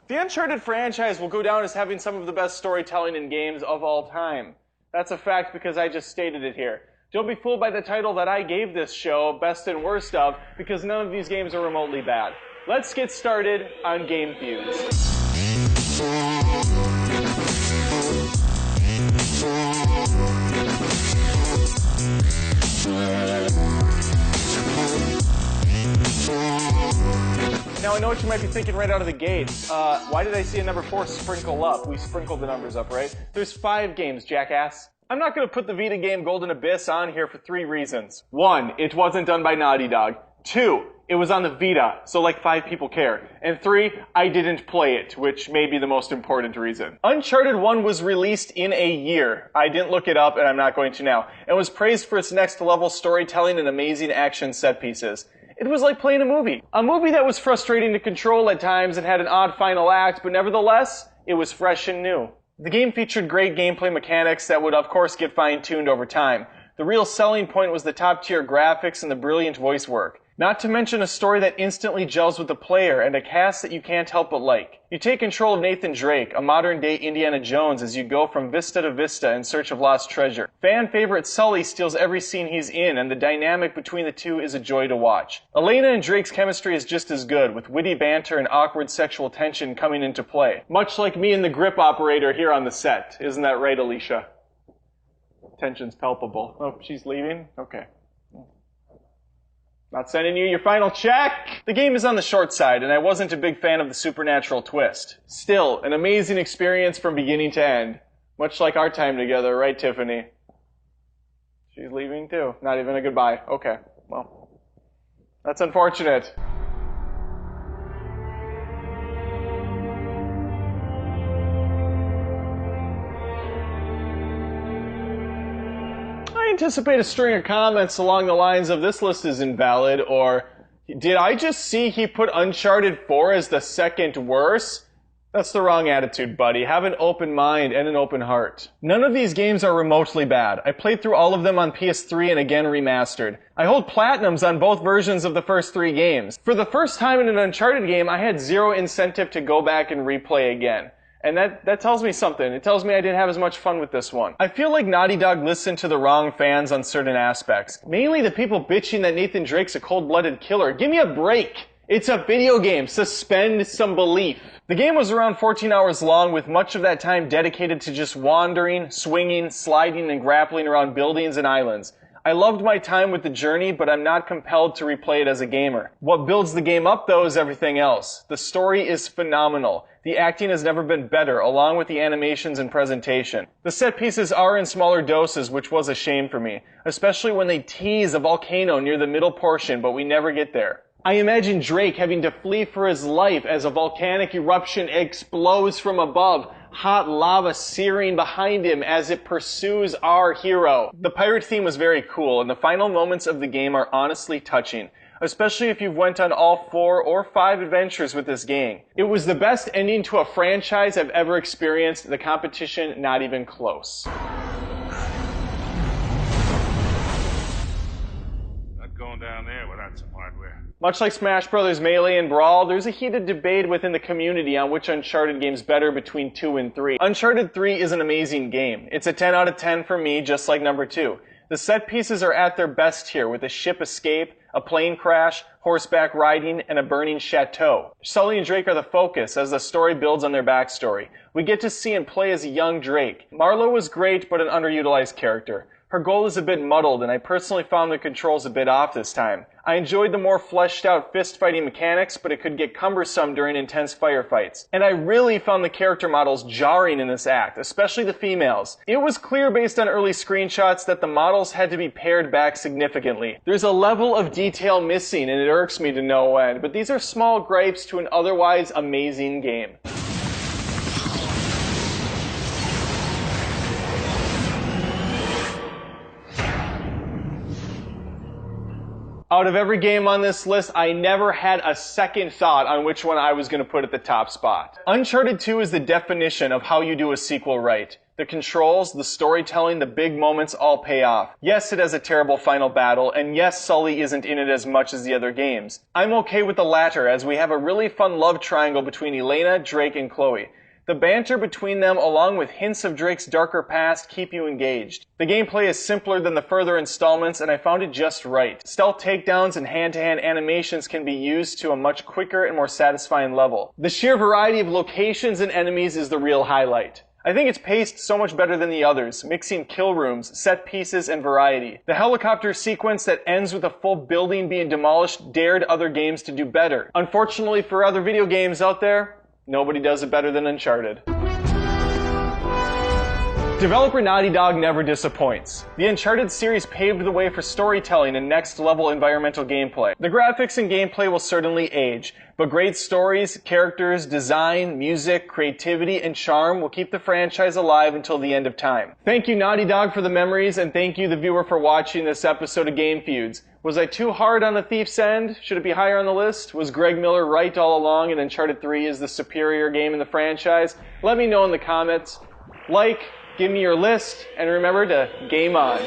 The Uncharted franchise will go down as having some of the best storytelling in games of all time. That's a fact because I just stated it here. Don't be fooled by the title that I gave this show, Best and Worst of, because none of these games are remotely bad. Let's get started on Game Feuds. Now I know what you might be thinking right out of the gate. Why did I see a number 4 sprinkle up? We sprinkled the numbers up, right? There's 5 games, jackass. I'm not going to put the Vita game Golden Abyss on here for 3 reasons. 1, it wasn't done by Naughty Dog. 2, it was on the Vita, so like 5 people care. And 3, I didn't play it, which may be the most important reason. Uncharted 1 was released in a year. I didn't look it up, and I'm not going to now. And was praised for its next level storytelling and amazing action set pieces. It was like playing a movie. A movie that was frustrating to control at times and had an odd final act, but nevertheless, it was fresh and new. The game featured great gameplay mechanics that would of course get fine-tuned over time. The real selling point was the top-tier graphics and the brilliant voice work. Not to mention a story that instantly gels with the player and a cast that you can't help but like. You take control of Nathan Drake, a modern-day Indiana Jones, as you go from vista to vista in search of lost treasure. Fan favorite Sully steals every scene he's in, and the dynamic between the two is a joy to watch. Elena and Drake's chemistry is just as good, with witty banter and awkward sexual tension coming into play. Much like me and the grip operator here on the set. Isn't that right, Alicia? Tension's palpable. Oh, she's leaving? Okay. Not sending you your final check! The game is on the short side, and I wasn't a big fan of the supernatural twist. Still, an amazing experience from beginning to end. Much like our time together, right, Tiffany? She's leaving too. Not even a goodbye. Okay, well, that's unfortunate. I anticipate a string of comments along the lines of this list is invalid, or did I just see he put Uncharted 4 as the second worst? That's the wrong attitude, buddy. Have an open mind and an open heart. None of these games are remotely bad. I played through all of them on PS3 and again remastered. I hold platinums on both versions of the first 3 games. For the first time in an Uncharted game, I had zero incentive to go back and replay again. And that tells me something. It tells me I didn't have as much fun with this one. I feel like Naughty Dog listened to the wrong fans on certain aspects. Mainly the people bitching that Nathan Drake's a cold-blooded killer. Give me a break! It's a video game. Suspend some belief. The game was around 14 hours long, with much of that time dedicated to just wandering, swinging, sliding, and grappling around buildings and islands. I loved my time with the journey, but I'm not compelled to replay it as a gamer. What builds the game up, though, is everything else. The story is phenomenal. The acting has never been better, along with the animations and presentation. The set pieces are in smaller doses, which was a shame for me, especially when they tease a volcano near the middle portion, but we never get there. I imagine Drake having to flee for his life as a volcanic eruption explodes from above, hot lava searing behind him as it pursues our hero. The pirate theme was very cool, and the final moments of the game are honestly touching, especially if you've went on all 4 or 5 adventures with this gang. It was the best ending to a franchise I've ever experienced, the competition not even close. Not going down there without some hardware. Much like Smash Bros. Melee and Brawl, there's a heated debate within the community on which Uncharted game's better between 2 and 3. Uncharted 3 is an amazing game. It's a 10 out of 10 for me, just like number 2. The set pieces are at their best here, with a ship escape, a plane crash, horseback riding, and a burning chateau. Sully and Drake are the focus as the story builds on their backstory. We get to see and play as a young Drake. Marlo was great, but an underutilized character. Her goal is a bit muddled, and I personally found the controls a bit off this time. I enjoyed the more fleshed out fist fighting mechanics, but it could get cumbersome during intense firefights. And I really found the character models jarring in this act, especially the females. It was clear based on early screenshots that the models had to be pared back significantly. There's a level of detail missing, and it irks me to no end, but these are small gripes to an otherwise amazing game. Out of every game on this list, I never had a second thought on which one I was going to put at the top spot. Uncharted 2 is the definition of how you do a sequel right. The controls, the storytelling, the big moments all pay off. Yes, it has a terrible final battle, and yes, Sully isn't in it as much as the other games. I'm okay with the latter, as we have a really fun love triangle between Elena, Drake, and Chloe. The banter between them, along with hints of Drake's darker past, keep you engaged. The gameplay is simpler than the further installments, and I found it just right. Stealth takedowns and hand-to-hand animations can be used to a much quicker and more satisfying level. The sheer variety of locations and enemies is the real highlight. I think it's paced so much better than the others, mixing kill rooms, set pieces, and variety. The helicopter sequence that ends with a full building being demolished dared other games to do better. Unfortunately for other video games out there, nobody does it better than Uncharted. Developer Naughty Dog never disappoints. The Uncharted series paved the way for storytelling and next-level environmental gameplay. The graphics and gameplay will certainly age, but great stories, characters, design, music, creativity, and charm will keep the franchise alive until the end of time. Thank you, Naughty Dog, for the memories, and thank you, the viewer, for watching this episode of Game Feuds. Was I too hard on The Thief's End? Should it be higher on the list? Was Greg Miller right all along and Uncharted 3 is the superior game in the franchise? Let me know in the comments. Like, give me your list, and remember to game on.